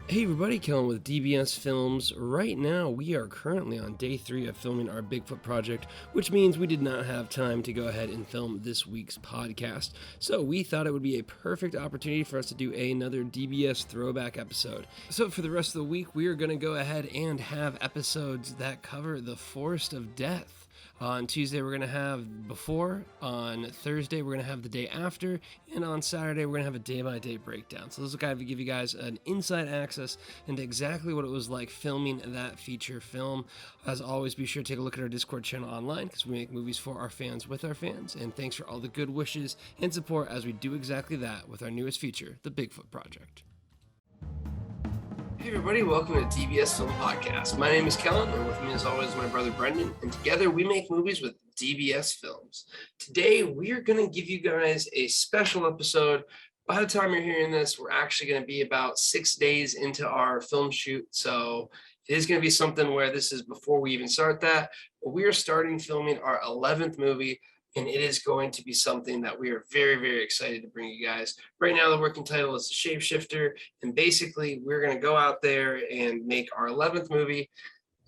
Hey everybody, Kellen with DBS Films. Right now, we are currently on day 3 of filming our Bigfoot project, which means we did not have time to go ahead and film this week's podcast. So we thought it would be a perfect opportunity for us to do another DBS throwback episode. So for the rest of the week, we are going to go ahead and have episodes that cover the Forest of Death. On Tuesday, we're going to have before. On Thursday, we're going to have the day after. And on Saturday, we're going to have a day-by-day breakdown. So this will kind of give you guys an inside access into exactly what it was like filming that feature film. As always, be sure to take a look at our Discord channel online because we make movies for our fans with our fans. And thanks for all the good wishes and support as we do exactly that with our newest feature, the Bigfoot Project. Hey everybody, welcome to DBS Film Podcast. My name is Kellen, and with me as always is my brother Brendan, and together we make movies with DBS Films. Today we are going to give you guys a special episode. By the time you're hearing this, we're actually going to be about 6 days into our film shoot, so it is going to be something where this is before we even start that, but we are starting filming our 11th movie, and it is going to be something that we are very, very excited to bring you guys. Right now, the working title is The Shapeshifter, and basically, we're going to go out there and make our 11th movie.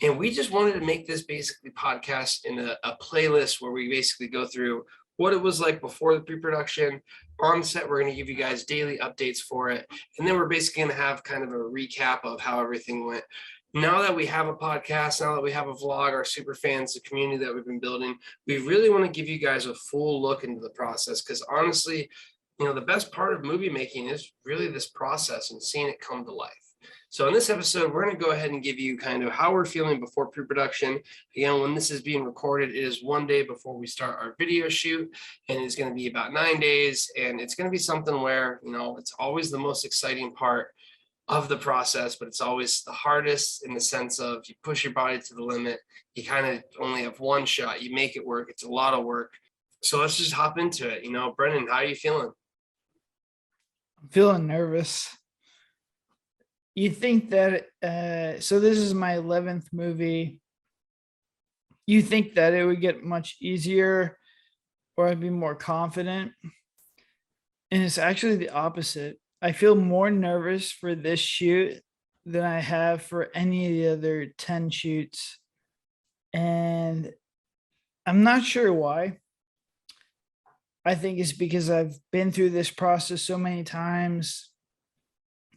And we just wanted to make this basically podcast in a playlist where we basically go through what it was like before the pre-production. On set, we're going to give you guys daily updates for it. And then we're basically going to have kind of a recap of how everything went. Now that we have a podcast, now that we have a vlog, our super fans, the community that we've been building, we really want to give you guys a full look into the process. Because honestly, the best part of movie making is really this process and seeing it come to life. So in this episode, we're going to go ahead and give you kind of how we're feeling before pre-production. Again, when this is being recorded, it is 1 day before we start our video shoot, and it's going to be about 9 days. And it's going to be something where, it's always the most exciting part of the process, but it's always the hardest in the sense of you push your body to the limit. You kind of only have one shot. You make it work. It's a lot of work. So let's just hop into it. Brendan, how are you feeling? I'm feeling nervous. You think that, so this is my 11th movie. You think that it would get much easier or I'd be more confident. And it's actually the opposite. I feel more nervous for this shoot than I have for any of the other 10 shoots. And I'm not sure why. I think it's because I've been through this process so many times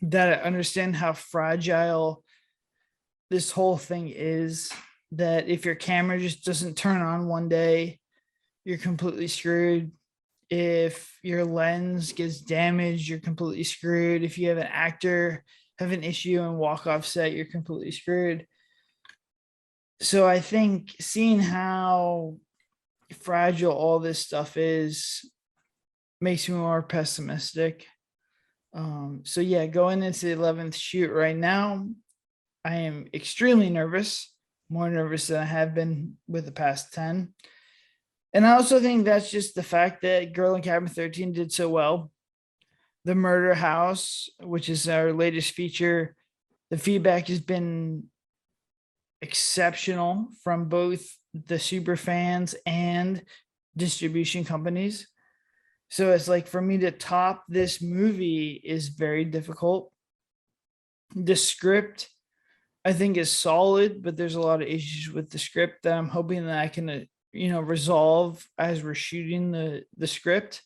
that I understand how fragile this whole thing is, that if your camera just doesn't turn on one day, you're completely screwed. If your lens gets damaged, you're completely screwed. If you have an actor have an issue and walk off set, you're completely screwed. So I think seeing how fragile all this stuff is makes me more pessimistic. So yeah, going into the 11th shoot right now, I am extremely nervous, more nervous than I have been with the past 10. And I also think that's just the fact that Girl in Cabin 13 did so well. The Murder House, which is our latest feature, the feedback has been exceptional from both the super fans and distribution companies. So it's like, for me to top this movie is very difficult. The script, I think, is solid, but there's a lot of issues with the script that I'm hoping that I can resolve as we're shooting the script.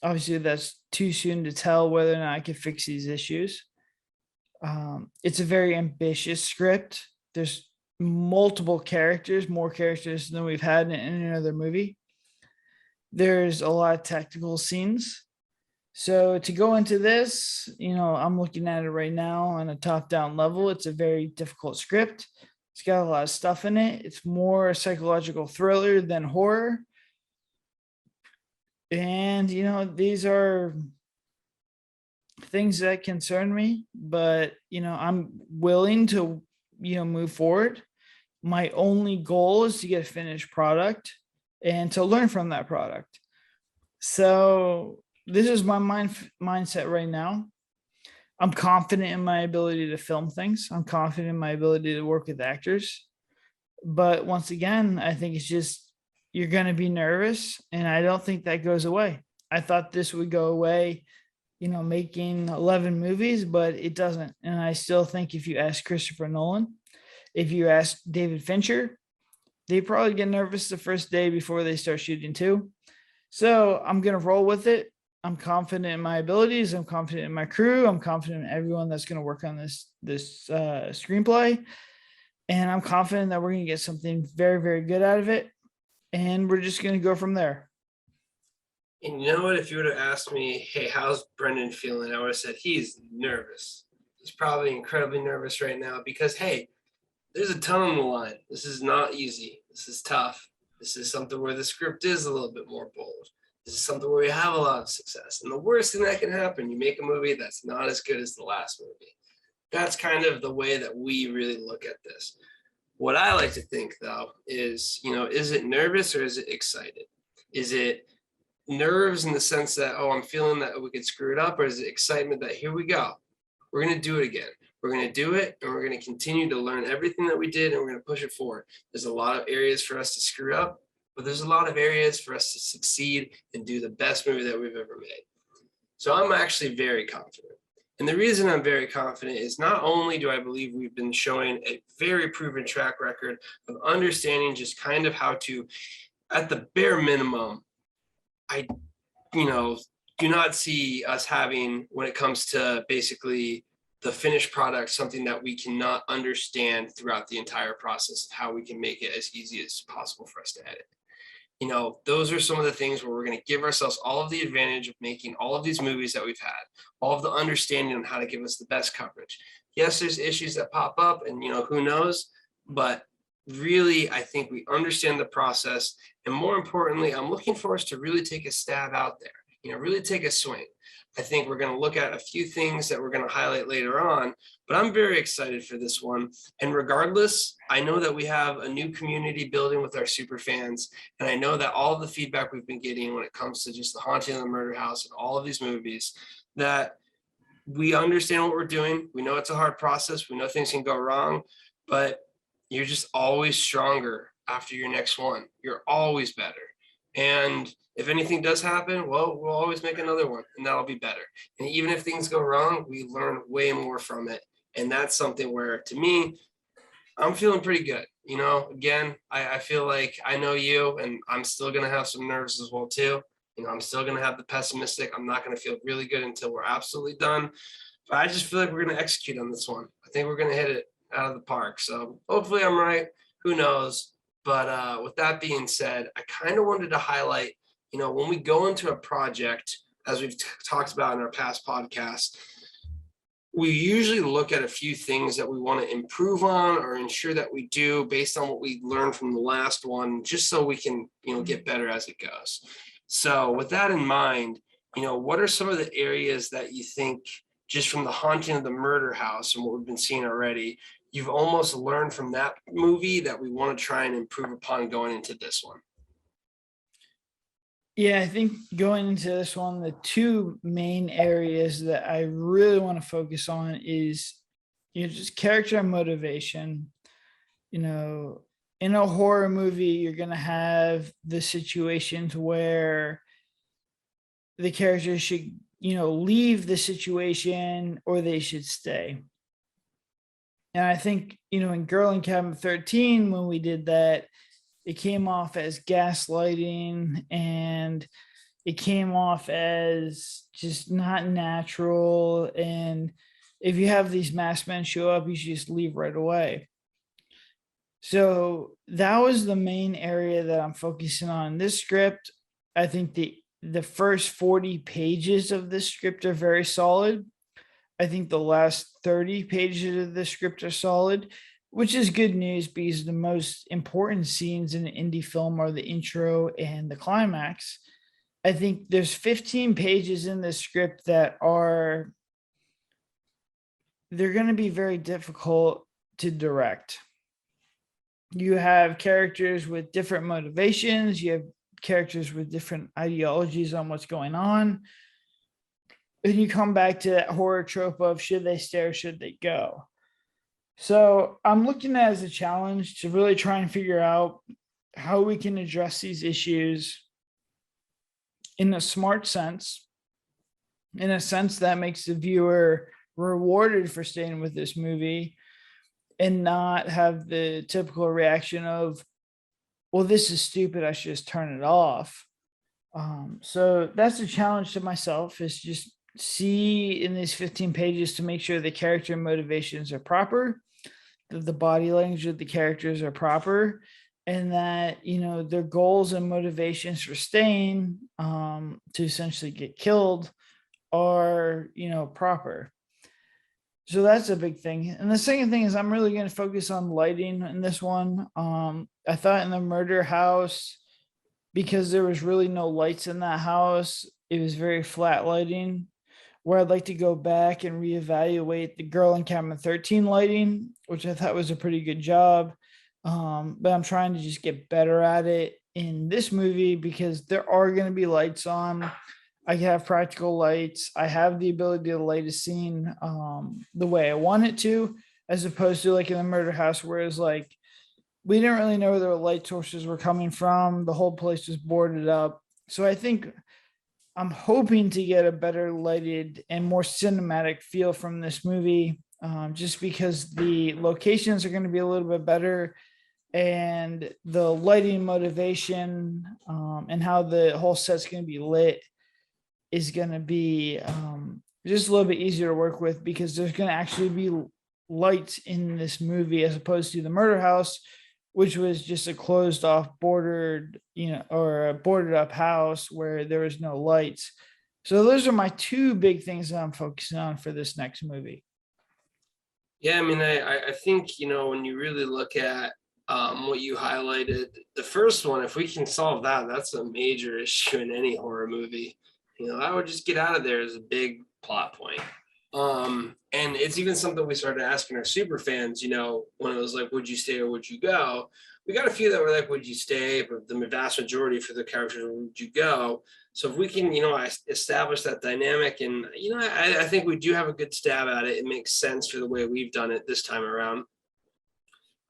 Obviously that's too soon to tell whether or not I can fix these issues. It's a very ambitious script. There's multiple characters, more characters than we've had in another movie. There's a lot of tactical scenes. So to go into this, I'm looking at it right now on a top-down level. It's a very difficult script. It's got a lot of stuff in it. It's more a psychological thriller than horror. And, these are things that concern me, but, I'm willing to, move forward. My only goal is to get a finished product and to learn from that product. So this is my mindset right now. I'm confident in my ability to film things. I'm confident in my ability to work with actors. But once again, I think it's just, you're going to be nervous. And I don't think that goes away. I thought this would go away making 11 movies, but it doesn't. And I still think if you ask Christopher Nolan, if you ask David Fincher, they probably get nervous the first day before they start shooting too. So I'm going to roll with it. I'm confident in my abilities. I'm confident in my crew. I'm confident in everyone that's going to work on this screenplay. And I'm confident that we're going to get something very, very good out of it. And we're just going to go from there. And you know what? If you would have asked me, hey, how's Brendan feeling? I would have said he's nervous. He's probably incredibly nervous right now because, hey, there's a ton on the line. This is not easy. This is tough. This is something where the script is a little bit more bold. This is something where we have a lot of success. And the worst thing that can happen, you make a movie that's not as good as the last movie. That's kind of the way that we really look at this. What I like to think, though, is, is it nervous or is it excited? Is it nerves in the sense that, oh, I'm feeling that we could screw it up, or is it excitement that here we go, we're going to do it again, we're going to do it, and we're going to continue to learn everything that we did, and we're going to push it forward. There's a lot of areas for us to screw up, but there's a lot of areas for us to succeed and do the best movie that we've ever made. So I'm actually very confident. And the reason I'm very confident is not only do I believe we've been showing a very proven track record of understanding just kind of how to, at the bare minimum, I, do not see us having, when it comes to basically the finished product, something that we cannot understand throughout the entire process of how we can make it as easy as possible for us to edit. Those are some of the things where we're going to give ourselves all of the advantage of making all of these movies that we've had, all of the understanding on how to give us the best coverage. Yes, there's issues that pop up and, who knows, but really, I think we understand the process. And more importantly, I'm looking for us to really take a stab out there, really take a swing. I think we're going to look at a few things that we're going to highlight later on, but I'm very excited for this one. And regardless, I know that we have a new community building with our super fans. And I know that all of the feedback we've been getting when it comes to just The Haunting of the Murder House and all of these movies, that we understand what we're doing. We know it's a hard process. We know things can go wrong, but you're just always stronger after your next one. You're always better. And if anything does happen, well, we'll always make another one and that'll be better. And even if things go wrong, we learn way more from it. And that's something where, to me, I'm feeling pretty good. Again, I feel like I know you, and I'm still going to have some nerves as well, too. I'm still going to have the pessimistic. I'm not going to feel really good until we're absolutely done. But I just feel like we're going to execute on this one. I think we're going to hit it out of the park. So hopefully I'm right. Who knows? But with that being said, I kind of wanted to highlight, when we go into a project, as we've talked about in our past podcasts, we usually look at a few things that we want to improve on or ensure that we do based on what we learned from the last one, just so we can, get better as it goes. So with that in mind, what are some of the areas that you think, just from The Haunting of the Murder House and what we've been seeing already, you've almost learned from that movie that we want to try and improve upon going into this one? Yeah, I think going into this one, the two main areas that I really want to focus on is, just character and motivation. In a horror movie, you're going to have the situations where the characters should, leave the situation or they should stay. And I think, in Girl in Cabin 13, when we did that, it came off as gaslighting and it came off as just not natural. And if you have these masked men show up, you should just leave right away. So that was the main area that I'm focusing on. This script, I think the first 40 pages of this script are very solid. I think the last 30 pages of the script are solid, which is good news because the most important scenes in an indie film are the intro and the climax. I think there's 15 pages in this script that they're going to be very difficult to direct. You have characters with different motivations. You have characters with different ideologies on what's going on. And you come back to that horror trope of should they stay or should they go? So I'm looking at it as a challenge to really try and figure out how we can address these issues in a smart sense in a sense, that makes the viewer rewarded for staying with this movie and not have the typical reaction of, well, this is stupid, I should just turn it off. So that's a challenge to myself, is just see in these 15 pages to make sure the character motivations are proper, that the body language of the characters are proper, and that, you know, their goals and motivations for staying, to essentially get killed, are, you know, proper. So that's a big thing. And the second thing is I'm really going to focus on lighting in this one. I thought in the murder house, because there was really no lights in that house, it was very flat lighting. Where I'd like to go back and reevaluate the Girl in Cabin 13 lighting, which I thought was a pretty good job. But I'm trying to just get better at it in this movie, because there are going to be lights on. I have practical lights. I have the ability to light a scene the way I want it to, as opposed to like in the murder house, where it's like we didn't really know where the light sources were coming from. The whole place was boarded up. So I think I'm hoping to get a better lighted and more cinematic feel from this movie, just because the locations are going to be a little bit better, and the lighting motivation, and how the whole set's going to be lit is going to be just a little bit easier to work with, because there's going to actually be lights in this movie, as opposed to the murder house, which was just a closed off bordered, you know, or a boarded up house where there was no lights. So those are my two big things that I'm focusing on for this next movie. Yeah, I mean, I think, you know, when you really look at what you highlighted, the first one, if we can solve that, that's a major issue in any horror movie. You know, I would just get out of there as a big plot point. And it's even something we started asking our super fans, you know, when it was like, would you stay or would you go? We got a few that were like, would you stay? But the vast majority for the characters, would you go? So if we can, you know, establish that dynamic, and, you know, I think we do have a good stab at it. It makes sense for the way we've done it this time around.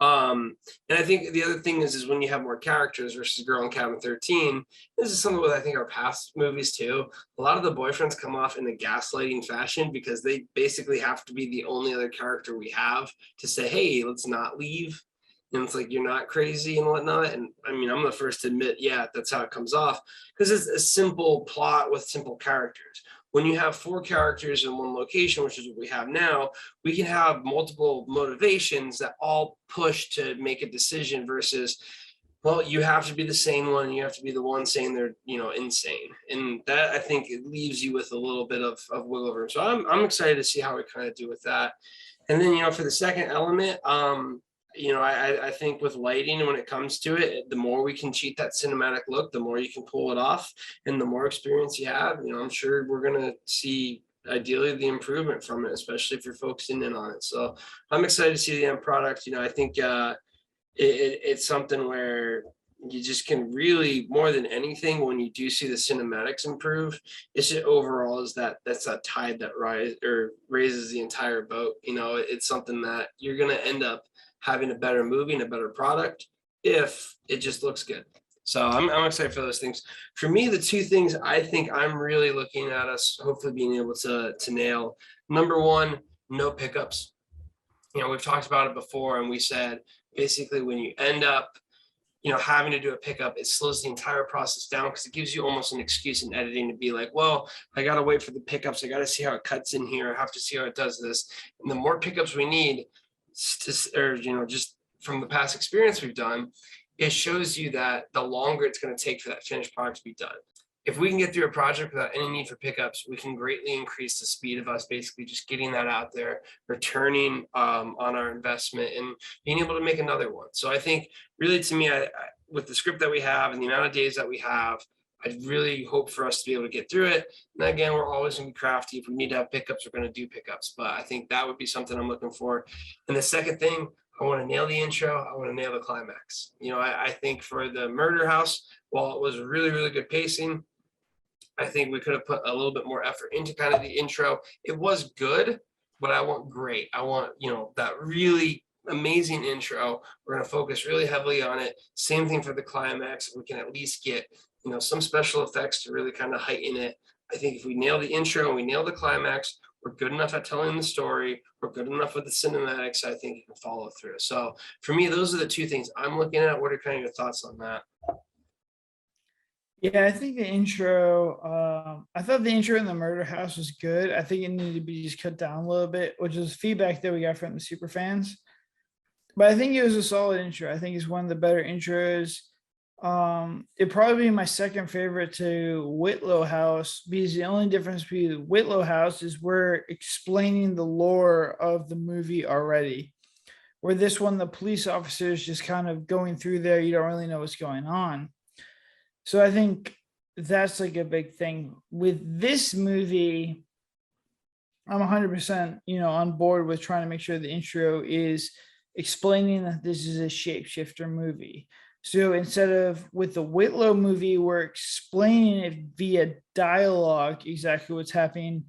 And I think the other thing is when you have more characters versus Girl in Cabin 13, this is something with, I think, our past movies too. A lot of the boyfriends come off in a gaslighting fashion, because they basically have to be the only other character we have to say, hey, let's not leave. And it's like, you're not crazy and whatnot. And I mean, I'm the first to admit, yeah, that's how it comes off, because it's a simple plot with simple characters. When you have four characters in one location, which is what we have now, we can have multiple motivations that all push to make a decision, versus, well, you have to be the sane one, you have to be the one saying they're, you know, insane. And that, I think, it leaves you with a little bit of wiggle room. So I'm excited to see how we kind of do with that. And then, you know, for the second element, you know, I think with lighting, when it comes to it, the more we can cheat that cinematic look, the more you can pull it off, and the more experience you have, you know, I'm sure we're going to see ideally the improvement from it, especially if you're focusing in on it. So I'm excited to see the end product. You know, I think it's something where you just can really, more than anything, when you do see the cinematics improve, it's just overall is that's that tide that raises the entire boat. You know, it's something that you're going to end up having a better movie and a better product if it just looks good. So I'm excited for those things. For me, the two things I think I'm really looking at us hopefully being able to nail. Number one, no pickups. You know, we've talked about it before, and we said basically when you end up, you know, having to do a pickup, it slows the entire process down, because it gives you almost an excuse in editing to be like, well, I got to wait for the pickups. I got to see how it cuts in here. I have to see how it does this. And the more pickups we need, or, you know, just from the past experience we've done, it shows you that the longer it's going to take for that finished product to be done. If we can get through a project without any need for pickups, we can greatly increase the speed of us basically just getting that out there, returning on our investment, and being able to make another one. So I think really, to me, with the script that we have and the amount of days that we have, I really hope for us to be able to get through it. And again, we're always going to be crafty. If we need to have pickups, we're going to do pickups. But I think that would be something I'm looking for. And the second thing, I want to nail the intro. I want to nail the climax. You know, I think for the murder house, while it was really, really good pacing, I think we could have put a little bit more effort into kind of the intro. It was good, but I want great. I want, you know, that really amazing intro. We're going to focus really heavily on it. Same thing for the climax. We can at least get, you know, some special effects to really kind of heighten it. I think if we nail the intro and we nail the climax, we're good enough at telling the story, we're good enough with the cinematics, I think it can follow through. So for me, those are the two things I'm looking at. What are kind of your thoughts on that? Yeah, I think the intro, I thought the intro in the murder house was good. I think it needed to be just cut down a little bit, which is feedback that we got from the super fans. But I think it was a solid intro. I think it's one of the better intros. It'd probably be my second favorite to Whitlow House, because the only difference between Whitlow House is we're explaining the lore of the movie already. Where this one, the police officer is just kind of going through there. You don't really know what's going on. So I think that's like a big thing with this movie. I'm 100%, on board with trying to make sure the intro is explaining that this is a shapeshifter movie. So instead of with the Whitlow movie, we're explaining it via dialogue exactly what's happening.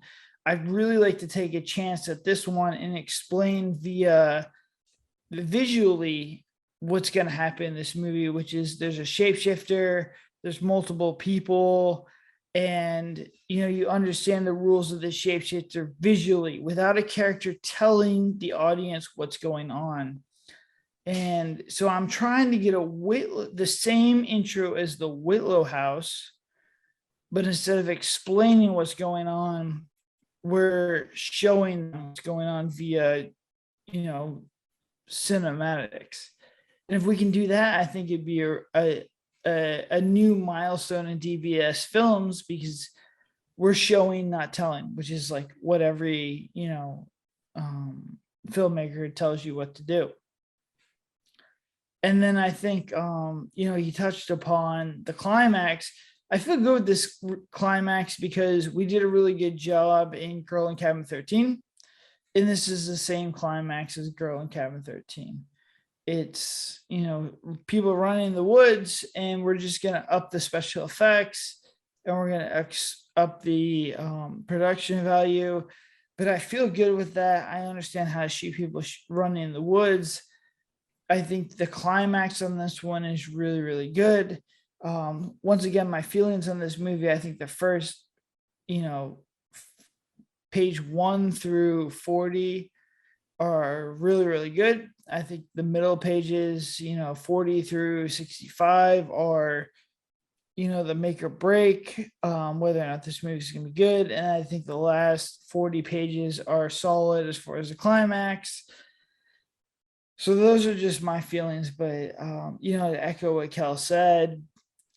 I'd really like to take a chance at this one and explain via visually what's going to happen in this movie, which is there's a shapeshifter, there's multiple people, and you understand the rules of the shapeshifter visually without a character telling the audience what's going on. And so I'm trying to get the same intro as the Whitlow House, but instead of explaining what's going on, we're showing what's going on via cinematics. And if we can do that, I think it'd be a new milestone in DBS films, because we're showing, not telling, which is like what every filmmaker tells you what to do. And then I think you touched upon the climax. I feel good with this climax because we did a really good job in Girl in Cabin 13. And this is the same climax as Girl in Cabin 13. It's, people running in the woods, and we're just going to up the special effects, and we're going to up the production value. But I feel good with that. I understand how to shoot people running in the woods. I think the climax on this one is really, really good. Once again, my feelings on this movie, I think the first, page 1 through 40 are really, really good. I think the middle pages, 40 through 65 are, the make or break, whether or not this movie is going to be good. And I think the last 40 pages are solid as far as the climax. So those are just my feelings. But, to echo what Kel said,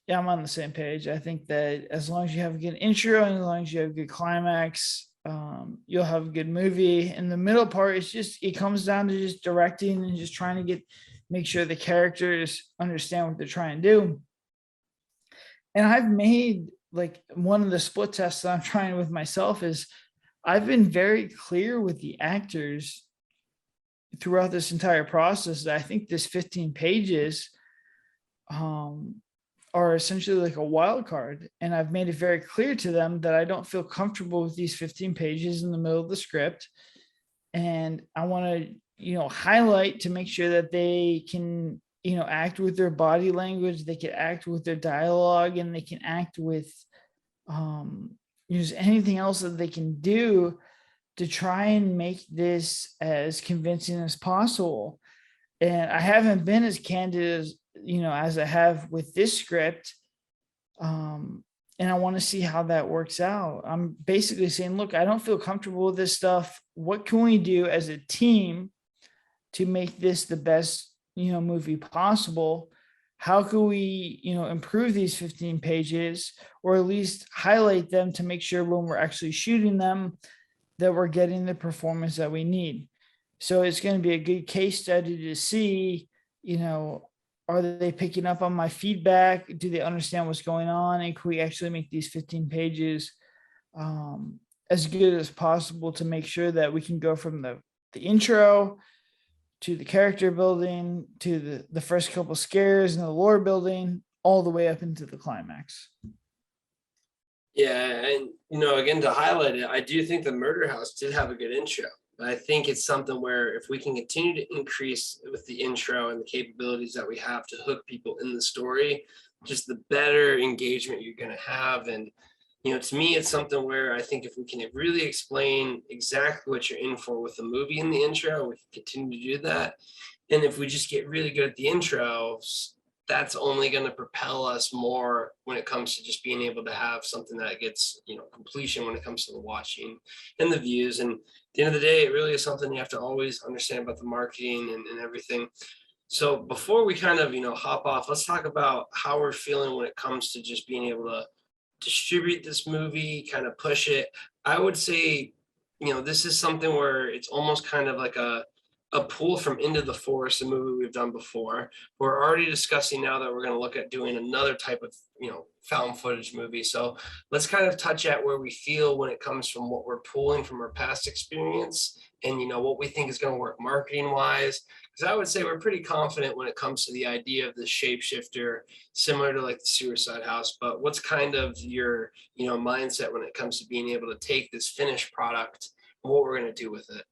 yeah, I'm on the same page. I think that as long as you have a good intro and as long as you have a good climax, you'll have a good movie. And the middle part is it comes down to just directing and just trying to make sure the characters understand what they're trying to do. And I've made, like, one of the split tests that I'm trying with myself is I've been very clear with the actors throughout this entire process that I think this 15 pages are essentially like a wild card. And I've made it very clear to them that I don't feel comfortable with these 15 pages in the middle of the script. And I want to, highlight to make sure that they can, act with their body language, they can act with their dialogue, and they can act with use anything else that they can do to try and make this as convincing as possible. And I haven't been as candid as I have with this script. And I want to see how that works out. I'm basically saying, look, I don't feel comfortable with this stuff. What can we do as a team to make this the best, movie possible? How can we, improve these 15 pages, or at least highlight them to make sure when we're actually shooting them that we're getting the performance that we need? So it's going to be a good case study to see, are they picking up on my feedback? Do they understand what's going on? And can we actually make these 15 pages as good as possible to make sure that we can go from the intro to the character building to the first couple scares and the lore building all the way up into the climax? Yeah, and again, to highlight it, I do think the Murder House did have a good intro. But I think it's something where if we can continue to increase with the intro and the capabilities that we have to hook people in the story, just the better engagement you're going to have. And To me, it's something where I think if we can really explain exactly what you're in for with the movie in the intro, we can continue to do that. And if we just get really good at the intros, that's only going to propel us more when it comes to just being able to have something that gets, completion when it comes to the watching and the views. And at the end of the day, it really is something you have to always understand about the marketing and everything. So before we kind of, hop off, let's talk about how we're feeling when it comes to just being able to distribute this movie, kind of push it. I would say, this is something where it's almost kind of like a pull from Into the Forest, a movie we've done before. We're already discussing now that we're going to look at doing another type of, found footage movie. So let's kind of touch at where we feel when it comes from what we're pulling from our past experience and, what we think is going to work marketing wise. Because I would say we're pretty confident when it comes to the idea of the shapeshifter, similar to like the Suicide House. But what's kind of your, mindset when it comes to being able to take this finished product and what we're going to do with it?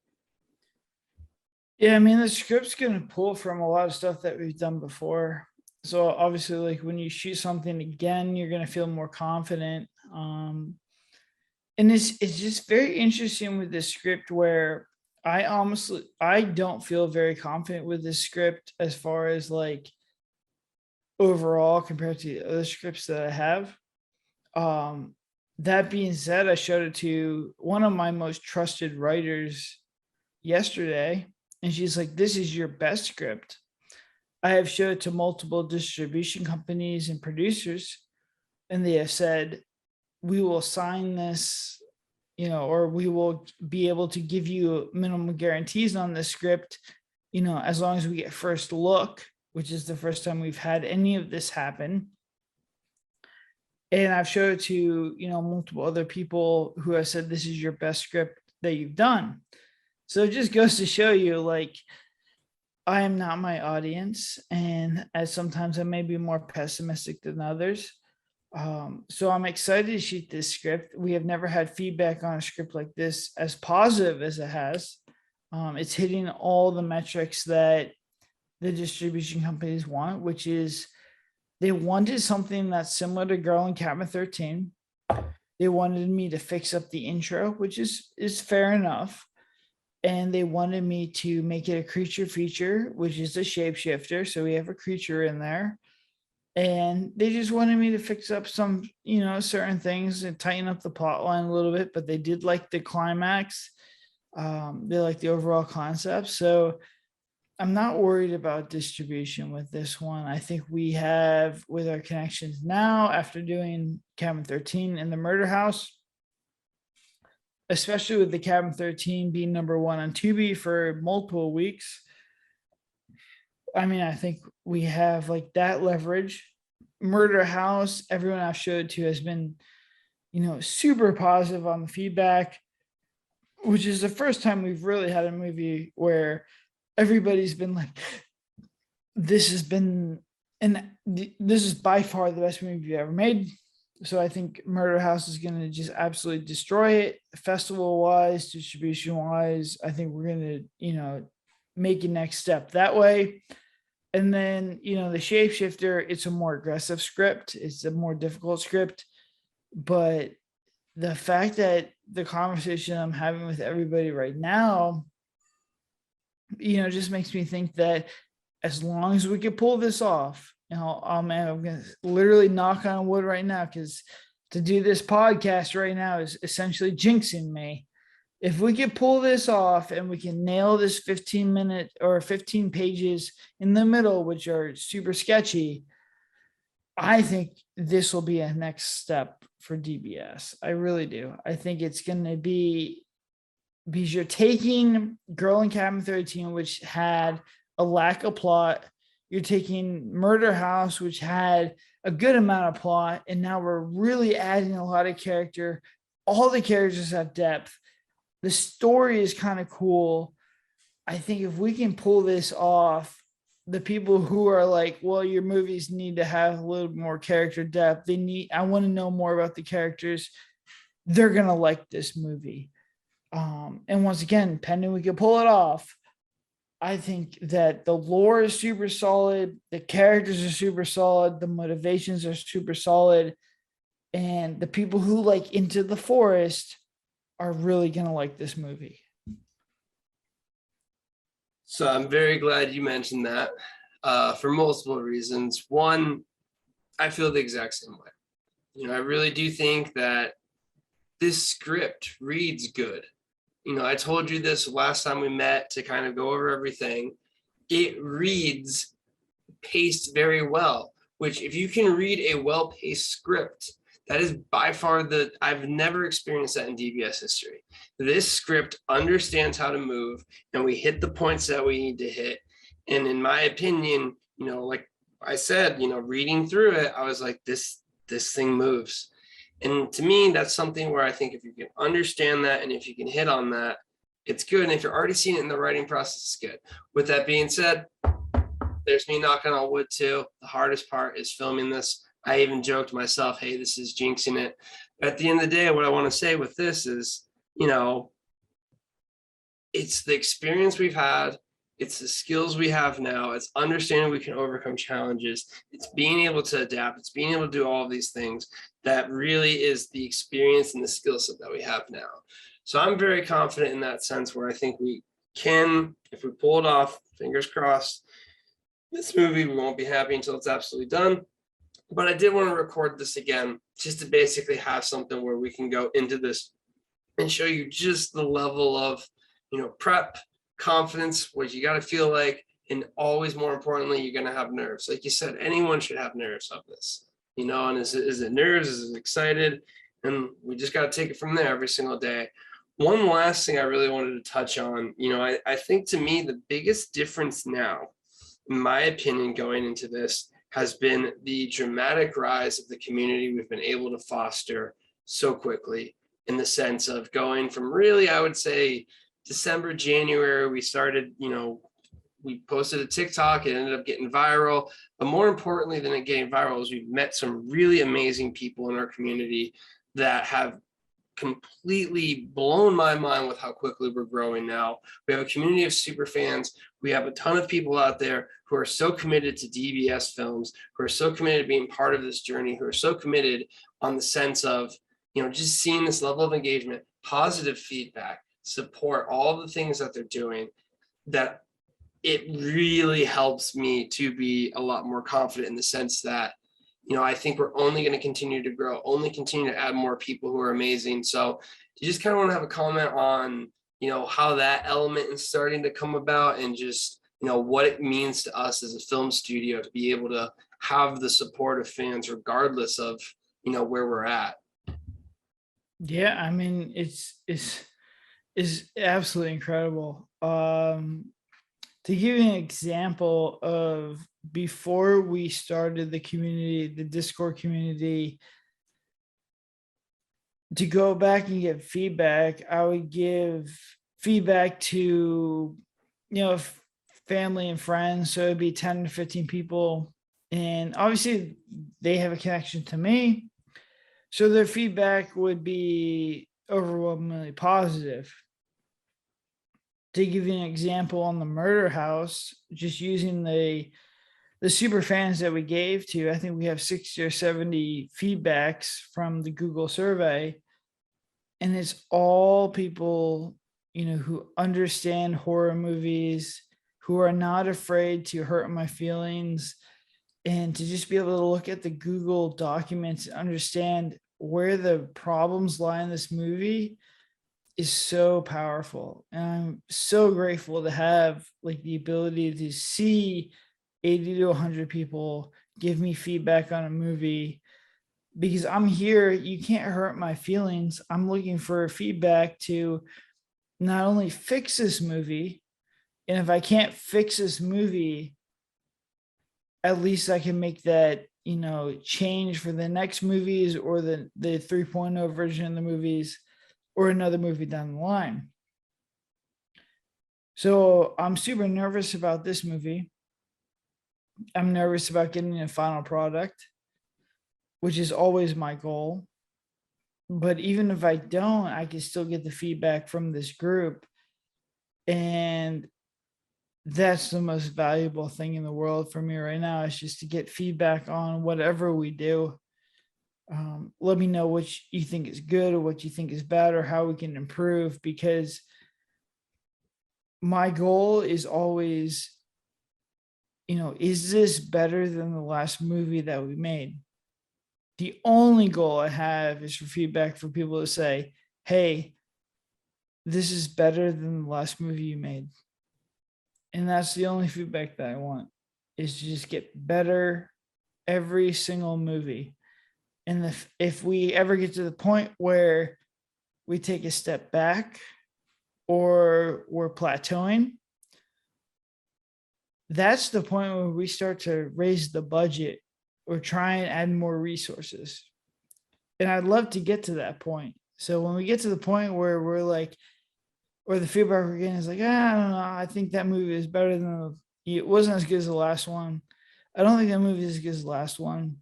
Yeah, I mean, the script's going to pull from a lot of stuff that we've done before. So obviously, like when you shoot something again, you're going to feel more confident. And it's just very interesting with this script where I don't feel very confident with this script as far as like overall compared to the other scripts that I have. That being said, I showed it to one of my most trusted writers yesterday, and she's like, "This is your best script." I have showed it to multiple distribution companies and producers, and they have said, "We will sign this, or we will be able to give you minimum guarantees on this script, as long as we get first look," which is the first time we've had any of this happen. And I've showed it to, multiple other people who have said, "This is your best script that you've done." So it just goes to show you, like, I am not my audience, and as sometimes I may be more pessimistic than others. So I'm excited to shoot this script. We have never had feedback on a script like this as positive as it has. It's hitting all the metrics that the distribution companies want, which is they wanted something that's similar to Girl in Cabin 13. They wanted me to fix up the intro, which is fair enough. And they wanted me to make it a creature feature, which is a shapeshifter. So we have a creature in there. And they just wanted me to fix up some, certain things and tighten up the plot line a little bit, but they did like the climax. They like the overall concept. So I'm not worried about distribution with this one. I think we have, with our connections now, after doing Cabin 13 and the Murder House, especially with the Cabin 13 being number one on Tubi for multiple weeks. I mean, I think we have like that leverage. Murder House, everyone I've showed to has been, super positive on the feedback, which is the first time we've really had a movie where everybody's been like, this has been, and this is by far the best movie you've ever made. So I think Murder House is going to just absolutely destroy it, festival wise, distribution wise. I think we're going to, make a next step that way. And then, the Shapeshifter, it's a more aggressive script. It's a more difficult script. But the fact that the conversation I'm having with everybody right now, just makes me think that as long as we can pull this off, oh man, I'm going to literally knock on wood right now, because to do this podcast right now is essentially jinxing me. If we can pull this off and we can nail this 15-minute or 15 pages in the middle, which are super sketchy, I think this will be a next step for DBS. I really do. I think it's going to be, because you're taking Girl in Cabin 13, which had a lack of plot. You're taking Murder House, which had a good amount of plot, and now we're really adding a lot of character. All the characters have depth. The story is kind of cool. I think if we can pull this off, the people who are like, well, your movies need to have a little more character depth. I want to know more about the characters. They're going to like this movie. And once again, pending we can pull it off, I think that the lore is super solid. The characters are super solid. The motivations are super solid. And the people who like Into the Forest are really going to like this movie. So I'm very glad you mentioned that for multiple reasons. One, I feel the exact same way. I really do think that this script reads good. I told you this last time we met to kind of go over everything. It reads paced very well, which if you can read a well-paced script, that is by far I've never experienced that in DBS history. This script understands how to move, and we hit the points that we need to hit. And in my opinion, like I said, reading through it, I was like, this thing moves. And to me, that's something where I think if you can understand that and if you can hit on that, it's good. And if you're already seeing it in the writing process, it's good. With that being said, there's me knocking on wood too. The hardest part is filming this. I even joked myself, hey, this is jinxing it. But at the end of the day, what I want to say with this is, it's the experience we've had. It's the skills we have now. It's understanding we can overcome challenges. It's being able to adapt. It's being able to do all of these things that really is the experience and the skill set that we have now. So I'm very confident in that sense where I think we can, if we pull it off, fingers crossed, this movie, we won't be happy until it's absolutely done. But I did want to record this again just to basically have something where we can go into this and show you just the level of, prep, confidence, what you got to feel like, and always more importantly, you're going to have nerves. Like you said, anyone should have nerves of this, and is it nerves? Is it excited? And we just got to take it from there every single day. One last thing I really wanted to touch on, I think to me, the biggest difference now, in my opinion, going into this has been the dramatic rise of the community we've been able to foster so quickly, in the sense of going from really, I would say, December, January, we started, we posted a TikTok, it ended up getting viral. But more importantly than it getting viral is we've met some really amazing people in our community that have completely blown my mind with how quickly we're growing now. We have a community of super fans. We have a ton of people out there who are so committed to DBS films, who are so committed to being part of this journey, who are so committed on the sense of, just seeing this level of engagement, positive feedback, support, all the things that they're doing, that it really helps me to be a lot more confident in the sense that, I think we're only going to continue to grow, only continue to add more people who are amazing. So you just kind of want to have a comment on, how that element is starting to come about, and just, what it means to us as a film studio to be able to have the support of fans regardless of, where we're at. Yeah, I mean, it's absolutely incredible. To give you an example of before we started the community, the Discord community, to go back and get feedback, I would give feedback to, family and friends. So it'd be 10 to 15 people. And obviously they have a connection to me. So their feedback would be overwhelmingly positive. To give you an example on the murder house, just using the super fans that we gave to, I think we have 60 or 70 feedbacks from the Google survey. And it's all people, who understand horror movies, who are not afraid to hurt my feelings, and to just be able to look at the Google documents and understand where the problems lie in this movie is so powerful. And I'm so grateful to have like the ability to see 80 to 100 people give me feedback on a movie, because I'm here. You can't hurt my feelings. I'm looking for feedback to not only fix this movie, and if I can't fix this movie, at least I can make that, change for the next movies, or the 3.0 version of the movies, or another movie down the line. So I'm super nervous about this movie. I'm nervous about getting a final product, which is always my goal. But even if I don't, I can still get the feedback from this group. And that's the most valuable thing in the world for me right now, is just to get feedback on whatever we do. let me know what you think is good or what you think is bad or how we can improve, because my goal is always, is this better than the last movie that we made? The only goal I have is for feedback, for people to say, hey, this is better than the last movie you made. And that's the only feedback that I want, is to just get better every single movie. And if we ever get to the point where we take a step back or we're plateauing, that's the point where we start to raise the budget or try and add more resources. And I'd love to get to that point. So when we get to the point where we're like, or the feedback we're getting is like, I don't know, I think that movie is better than it wasn't as good as the last one. I don't think that movie is as good as the last one.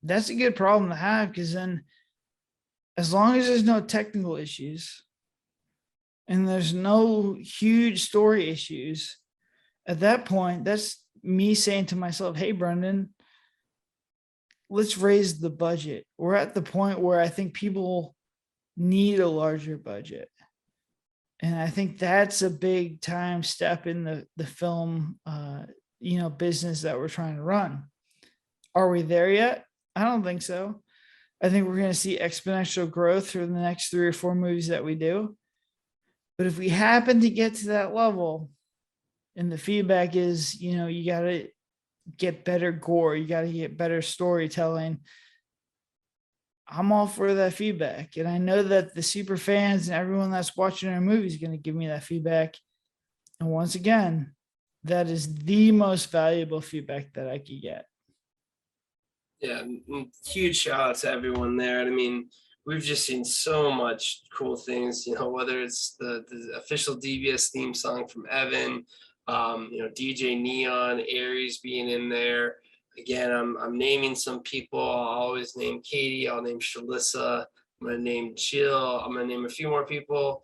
That's a good problem to have, because then as long as there's no technical issues and there's no huge story issues, at that point, that's me saying to myself, hey, Brendan, let's raise the budget. We're at the point where I think people need a larger budget. And I think that's a big time step in the film, business that we're trying to run. Are we there yet? I don't think so. I think we're going to see exponential growth through the next 3 or 4 movies that we do. But if we happen to get to that level, and the feedback is, you got to get better gore, you got to get better storytelling, I'm all for that feedback. And I know that the super fans and everyone that's watching our movie is going to give me that feedback. And once again, that is the most valuable feedback that I could get. Yeah, huge shout out to everyone there. I mean, we've just seen so much cool things, whether it's the official DBS theme song from Evan, DJ Neon, Aries being in there. Again, I'm naming some people. I'll always name Katie. I'll name Shalissa. I'm going to name Jill. I'm going to name a few more people.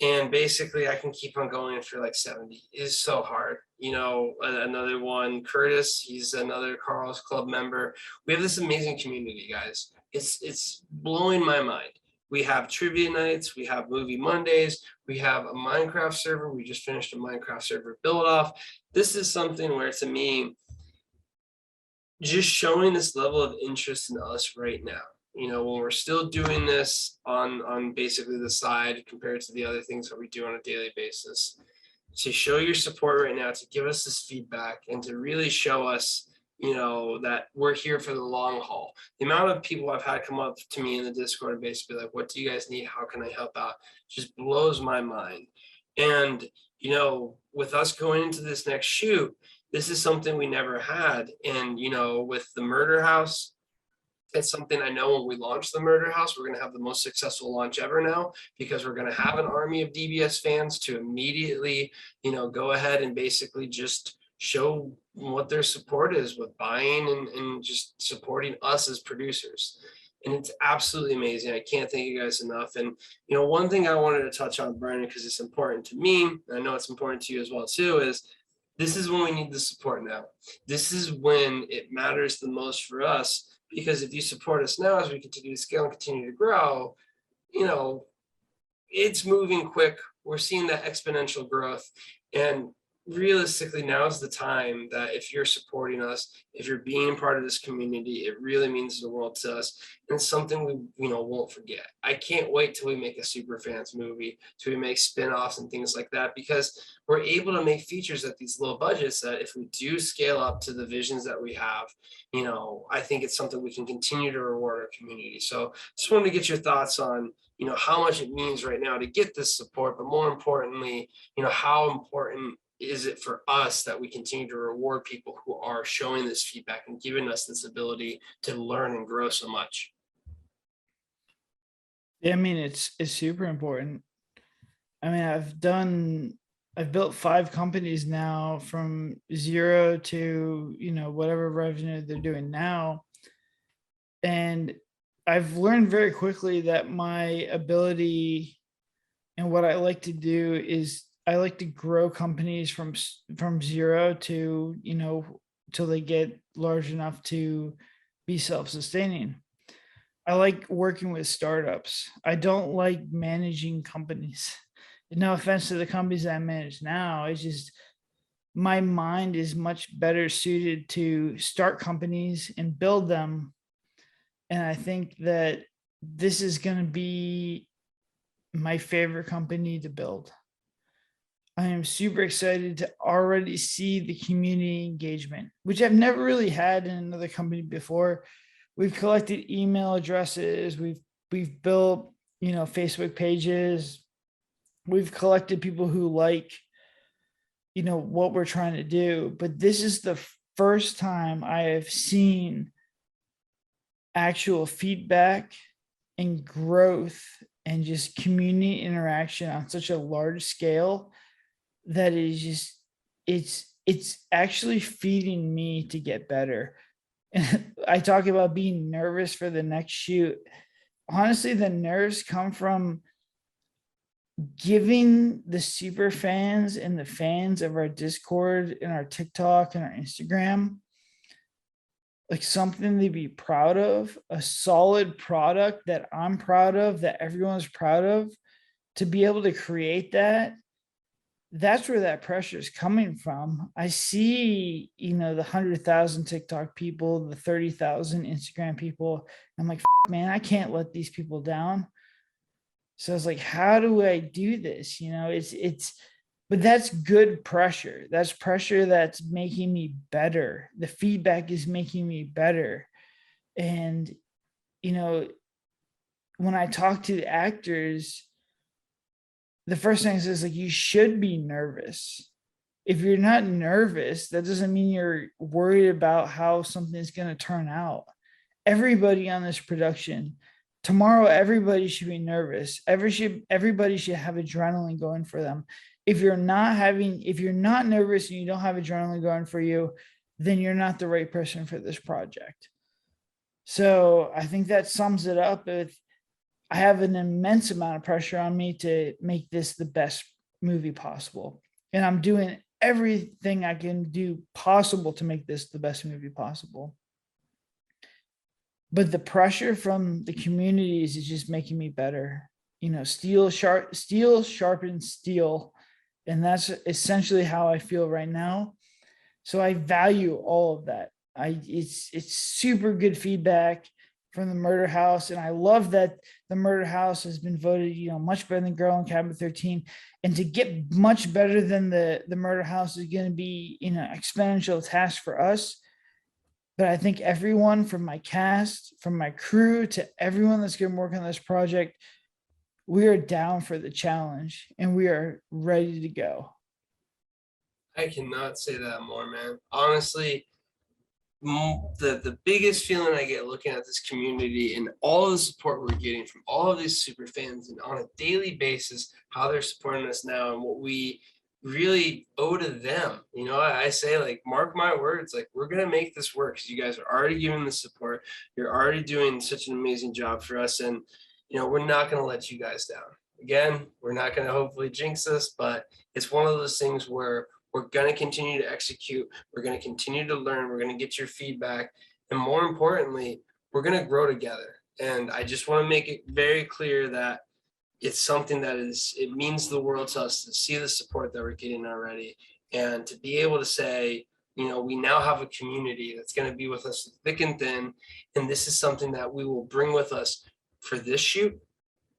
And basically, I can keep on going for like 70. It's so hard. Another one, Curtis, he's another Carl's Club member. We have this amazing community, guys. It's blowing my mind. We have trivia nights. We have movie Mondays. We have a Minecraft server. We just finished a Minecraft server build off. This is something where, to me, just showing this level of interest in us right now, when we're still doing this on basically the side compared to the other things that we do on a daily basis, to show your support right now, to give us this feedback and to really show us, that we're here for the long haul. The amount of people I've had come up to me in the Discord and basically like, what do you guys need? How can I help out? Just blows my mind. And, with us going into this next shoot, this is something we never had. And, with the Murder House, it's something I know when we launch the Murder House, we're going to have the most successful launch ever now, because we're going to have an army of DBS fans to immediately, go ahead and basically just show what their support is with buying and just supporting us as producers. And it's absolutely amazing. I can't thank you guys enough. And, one thing I wanted to touch on, Brandon, because it's important to me, and I know it's important to you as well, too, is this is when we need the support now. This is when it matters the most for us. Because if you support us now as we continue to scale and continue to grow, it's moving quick. We're seeing that exponential growth. And realistically, now is the time that if you're supporting us, if you're being part of this community, it really means the world to us. And it's something we won't forget. I can't wait till we make a super fans movie, till we make spin-offs and things like that, because we're able to make features at these low budgets that if we do scale up to the visions that we have, I think it's something we can continue to reward our community. So just wanted to get your thoughts on, how much it means right now to get this support, but more importantly, how important is it for us that we continue to reward people who are showing this feedback and giving us this ability to learn and grow so much? Yeah, I mean, it's super important. I mean, I've built 5 companies now from 0 to, whatever revenue they're doing now. And I've learned very quickly that my ability and what I like to do is I like to grow companies from 0 to, till they get large enough to be self-sustaining. I like working with startups. I don't like managing companies. No offense to the companies that I manage now. It's just my mind is much better suited to start companies and build them. And I think that this is going to be my favorite company to build. I am super excited to already see the community engagement, which I've never really had in another company before. We've collected email addresses, we've built, Facebook pages, we've collected people who like, what we're trying to do, but this is the first time I have seen actual feedback and growth and just community interaction on such a large scale that is just it's actually feeding me to get better. And I talk about being nervous for the next shoot. Honestly, the nerves come from giving the super fans and the fans of our Discord and our TikTok and our Instagram like something to be proud of, a solid product that I'm proud of, that everyone's proud of. To be able to create that, that's where that pressure is coming from. I see, the 100,000 TikTok people, the 30,000 Instagram people. I'm like, man, I can't let these people down. So I was like, how do I do this? But that's good pressure. That's pressure that's making me better. The feedback is making me better. And, when I talk to the actors, the first thing is like, you should be nervous. If you're not nervous, that doesn't mean you're worried about how something's going to turn out. Everybody on this production, tomorrow, everybody should be nervous. Everybody should have adrenaline going for them. If you're not nervous and you don't have adrenaline going for you, then you're not the right person for this project. So I think that sums it up. I have an immense amount of pressure on me to make this the best movie possible. And I'm doing everything I can do possible to make this the best movie possible. But the pressure from the communities is just making me better. Steel sharpens steel. And that's essentially how I feel right now. So I value all of that. It's super good feedback from the Murder House. And I love that the Murder House has been voted, much better than Girl in Cabin 13. And to get much better than the Murder House is going to be, exponential task for us. But I think everyone from my cast, from my crew to everyone that's going to work on this project, we are down for the challenge and we are ready to go. I cannot say that more, man. Honestly, the biggest feeling I get looking at this community and all the support we're getting from all of these super fans and on a daily basis, how they're supporting us now and what we really owe to them. I say, like, mark my words, like, we're going to make this work because you guys are already giving the support. You're already doing such an amazing job for us. And, we're not going to let you guys down. Again, we're not going to hopefully jinx us, but it's one of those things where we're going to continue to execute. We're going to continue to learn. We're going to get your feedback. And more importantly, we're going to grow together. And I just want to make it very clear that it's something that it means the world to us to see the support that we're getting already. And to be able to say, we now have a community that's going to be with us thick and thin. And this is something that we will bring with us for this shoot,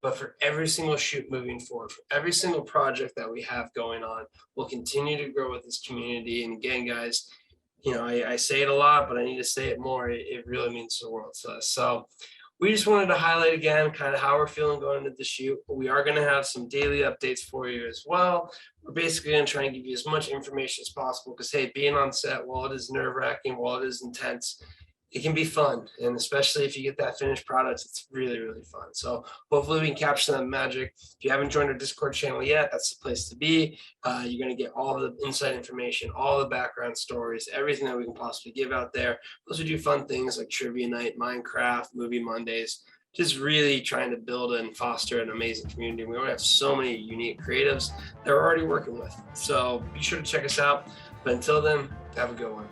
but for every single shoot moving forward, for every single project that we have going on, we'll continue to grow with this community. And again, guys, I say it a lot, but I need to say it more. It really means the world to us. So we just wanted to highlight again kind of how we're feeling going into the shoot. We are going to have some daily updates for you as well. We're basically going to try and give you as much information as possible because, hey, being on set, while it is nerve-wracking, while it is intense, it can be fun. And especially if you get that finished product, it's really, really fun. So hopefully we can capture that magic. If you haven't joined our Discord channel yet, that's the place to be. You're going to get all the inside information, all the background stories, everything that we can possibly give out there. Plus we do fun things like trivia night, Minecraft, movie Mondays, just really trying to build and foster an amazing community. We already have so many unique creatives that we're already working with. So be sure to check us out. But until then, have a good one.